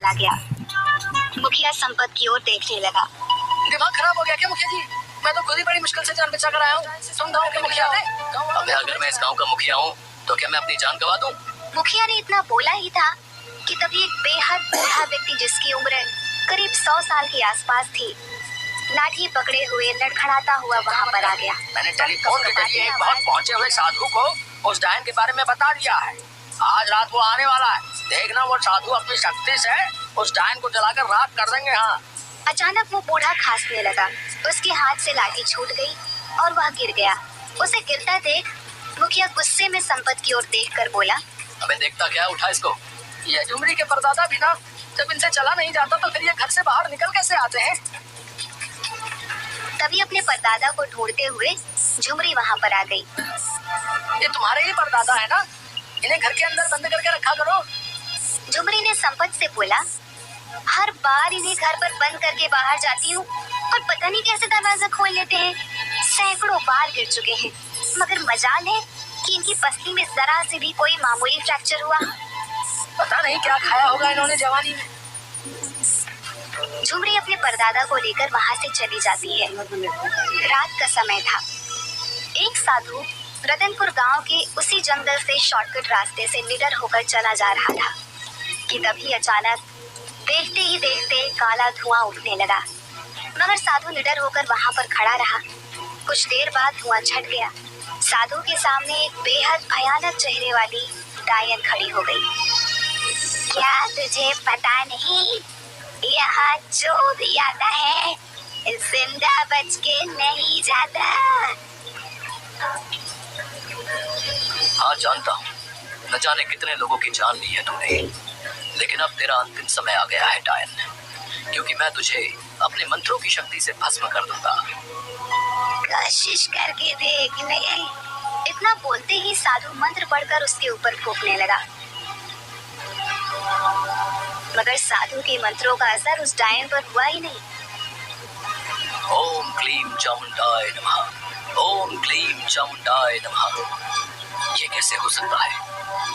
चला गया। मुखिया संपत की ओर देखने लगा। दिमाग खराब हो गया क्या मुखिया जी? मैं तो खुद ही बड़ी मुश्किल से जान बचा कर आया हूँ। तुम गाँव के मुखिया थे। अबे अगर मैं इस गांव का मुखिया हूँ तो क्या मैं अपनी जान गवा दूं? मुखिया ने इतना बोला ही था कि तभी एक बेहद बूढ़ा व्यक्ति जिसकी उम्र करीब 100 साल के आसपास थी, लाठी पकड़े हुए लड़खड़ाता हुआ वहाँ पर आ गया। मैंने टेलीफोन के जरिए एक बहुत पहुंचे हुए साधु को उस डायन के बारे में बता दिया है। आज रात वो आने वाला है। देखना वो साधु अपनी शक्ति से उस डायन को जलाकर राख कर देंगे। हाँ। अचानक वो बूढ़ा खांसने लगा। उसके हाथ से लाठी छूट गई और वह गिर गया। उसे गिरता देख मुखिया गुस्से में संपत की ओर देखकर बोला, अबे देखता क्या, उठा इसको। ये झुमरी के परदादा भी ना, जब इनसे चला नहीं जाता तो फिर ये घर से बाहर निकल कैसे आते हैं? तभी अपने परदादा को ढूंढते हुए झुमरी वहाँ पर आ गई। ये तुम्हारे ही परदादा है ना? इन्हें घर के अंदर बंद करके रखा करो। झुमरी ने संपत से बोला, हर बार इन्हें घर पर बंद करके बाहर जाती हूँ और पता नहीं कैसे दरवाजा खोल लेते हैं। सैकड़ों बार गिर चुके हैं, मगर मजाल है कि इनकी पसली में जरा से भी कोई मामूली फ्रैक्चर हुआ। पता नहीं क्या खाया होगा इन्होंने जवानी में। झुमरी अपने परदादा को लेकर वहाँ से चली जाती है। रात का समय था। एक साधु रतनपुर गांव के उसी जंगल से शॉर्टकट रास्ते से निडर होकर चला जा रहा था कि तभी अचानक देखते ही देखते काला धुआं उठने लगा। मगर साधु निडर होकर वहाँ पर खड़ा रहा। कुछ देर बाद धुआं छट गया। साधु के सामने एक बेहद भयानक चेहरे वाली डायन खड़ी हो गई। क्या तुझे पता नहीं, यहाँ जो भी आता है जिंदा बच के नहीं जाता। हाँ जानता हूँ, न जाने कितने लोगों की जान ली है तूने, लेकिन अब तेरा अंतिम समय आ गया है डायन, क्योंकि मैं तुझे अपने मंत्रों की शक्ति से भस्म कर दूंगा। कोशिश करके देख ले। इतना बोलते ही साधु मंत्र पढ़कर उसके ऊपर फूंकने लगा, मगर साधु के मंत्रों का असर उस डायन पर हुआ ही नहीं। ओम क्लीम चामुंडाय नमः, ओम क्लीम चामुंडाय नमः। ये कैसे हो सकता है?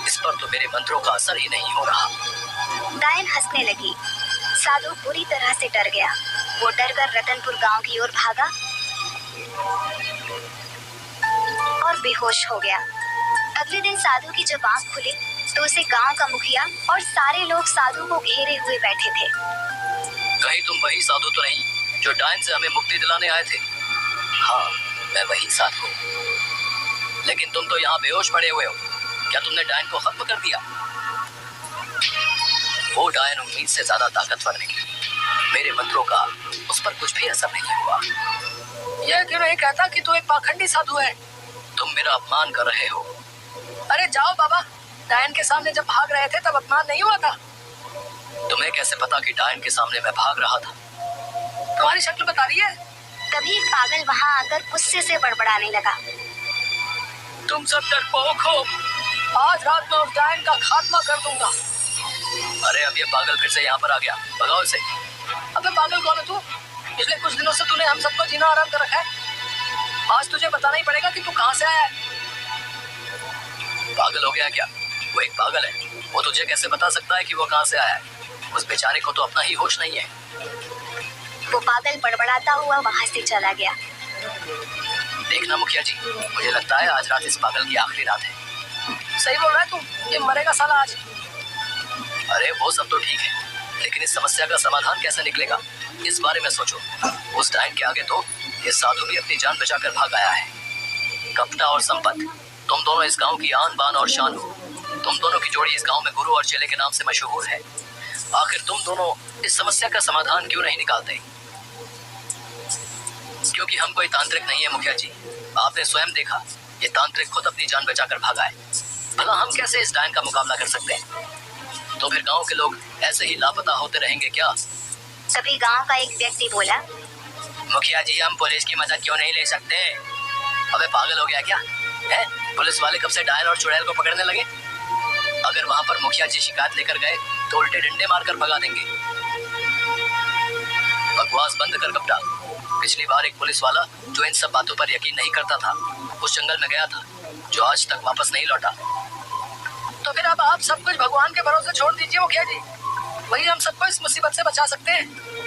इस पर तो मेरे मंत्रों का असर ही नहीं हो रहा। डायन हंसने लगी। साधु पूरी तरह से डर गया। वो डरकर रतनपुर गांव की ओर भागा और बेहोश हो गया। अगले दिन साधु की जब आंख खुली तो उसे गांव का मुखिया और सारे लोग साधु को घेरे हुए बैठे थे। कहीं तुम वही साधु तो नहीं जो डायन से हमें मुक्ति दिलाने आए थे? हाँ, मैं वही साधु हूँ। लेकिन तुम तो यहाँ बेहोश पड़े हुए हो। क्या तुमने डायन को खत्म कर दिया? वो डायन उम्मीद से ज्यादा ताकतवर निकली। मेरे मंत्रों का उस पर कुछ भी असर नहीं हुआ। यह क्यों नहीं कहता कि तू एक पाखंडी साधु है? तुम मेरा अपमान कर रहे हो। अरे जाओ बाबा, डायन के सामने जब भाग रहे थे तब अपमान नहीं हुआ था? तुम्हें कैसे पता कि डायन के सामने मैं भाग रहा था? तुम्हारी शक्ल बता रही है। तभी एक पागल वहाँ आकर गुस्से से बड़बड़ाने लगा। तुम सब डरपोक हो। आज रात में उस डायन का खात्मा कर दूंगा। अरे अब ये पागल फिर से यहाँ पर आ गया, भगाओ इसे। अबे पागल कौन है तू? पिछले कुछ दिनों से तूने हम सबको जीना आराम कर रखा है। आज तुझे बताना ही पड़ेगा कि तू कहाँ से आया है। पागल हो गया क्या? वो एक पागल है, वो तुझे कैसे बता सकता है कि वो कहाँ से आया है? उस बेचारे को तो अपना ही होश नहीं है। वो पागल बड़बड़ाता हुआ वहाँ से चला गया। देखना मुखिया जी, मुझे लगता है आज रात इस पागल की आखिरी रात है। सही बोल रहा है तू, ये मरेगा साला आज। अरे वो सब तो ठीक है, लेकिन इस समस्या का समाधान कैसे निकलेगा, इस बारे में सोचो। उस डायन के आगे तो ये साधु भी अपनी जान बचाकर भाग आया है। कपटा और संपत, तुम दोनों इस गांव की आन बान और शान हो। तुम दोनों की जोड़ी इस गांव में गुरु और चेले के नाम से मशहूर है। आखिर तुम दोनों इस समस्या का समाधान क्यों नहीं निकालते? क्योंकि हम कोई तांत्रिक नहीं है मुखिया जी। आपने स्वयं देखा, ये तांत्रिक खुद अपनी जान बचाकर भागा है। भला हम कैसे इस डायन का मुकाबला कर सकते हैं? तो फिर गांव के लोग ऐसे ही लापता होते रहेंगे क्या? तभी गांव का एक व्यक्ति बोला, मुखिया जी हम पुलिस की मदद क्यों नहीं ले सकते? अबे पागल हो गया क्या है? पुलिस वाले कब से डायन और चुड़ैल को पकड़ने लगे? अगर वहां पर मुखिया जी शिकायत लेकर गए तो उल्टे डंडे मारकर भगा देंगे। बकवास बंद कर कपटा। पिछली बार एक पुलिस वाला जो इन सब बातों पर यकीन नहीं करता था, उस जंगल में गया था, जो आज तक वापस नहीं लौटा। तो फिर अब आप सब कुछ भगवान के भरोसे छोड़ दीजिए मुखिया जी। वही हम सबको इस मुसीबत से बचा सकते हैं।